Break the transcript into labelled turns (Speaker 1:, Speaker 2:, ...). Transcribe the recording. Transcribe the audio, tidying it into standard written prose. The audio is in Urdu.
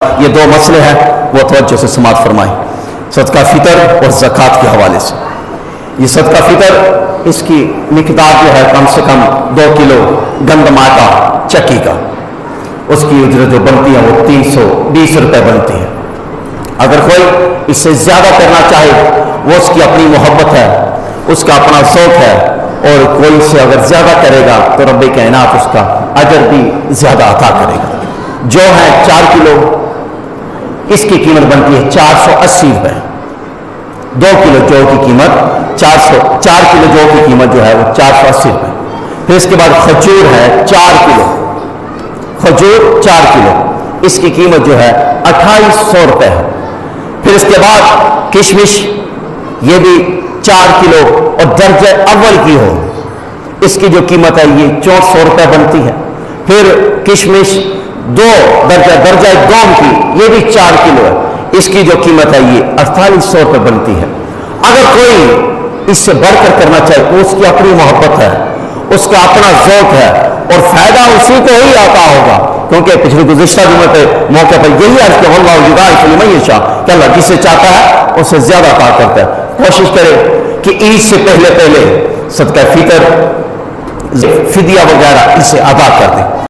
Speaker 1: یہ دو مسئلے ہیں وہ توجہ سے سماعت فرمائیں، صدقہ فطر اور زکوٰۃ کے حوالے سے۔ یہ صدقہ فطر اس کی مقدار جو ہے کم سے کم 2 کلو گندم آٹا چکی کا، اس کی اجرت جو بنتی ہے وہ 320 روپے بنتی ہے۔ اگر کوئی اس سے زیادہ کرنا چاہے وہ اس کی اپنی محبت ہے، اس کا اپنا ذوق ہے، اور کوئی سے اگر زیادہ کرے گا تو رب کائنات اس کا اجر بھی زیادہ عطا کرے گا۔ جو ہے 4 کلو، اس کی قیمت بنتی ہے 480 روپے۔ 2 کلو جو کی قیمت 4 کلو جو کی قیمت جو ہے وہ 480 روپے۔ پھر اس کے بعد کھجور ہے 4 کلو، کھجور 4 کلو، اس کی قیمت جو ہے 2800 روپے ہے۔ پھر اس کے بعد کشمش، یہ بھی 4 کلو اور درجہ اول کی ہو، اس کی جو قیمت ہے یہ 6400 روپے بنتی ہے۔ پھر کشمش درجہ دوم کی، یہ بھی 4 کلو ہے، اس کی جو قیمت ہے یہ 4800 روپے بنتی ہے۔ اگر کوئی اس سے بڑھ کر کرنا چاہے تو اس کی اپنی محبت ہے، اس کا اپنا ذوق ہے، اور فائدہ اسی کو ہی آتا ہوگا، کیونکہ پچھلی گزشتہ جمعے پہ موقع پر یہی عرض کہ واللہ یضاعف لمن یشاء، کہ اللہ جسے چاہتا ہے اسے زیادہ عطا کرتا ہے۔ کوشش کرے کہ عید سے پہلے صدقہ فطر، فدیہ وغیرہ اسے ادا کر دیں۔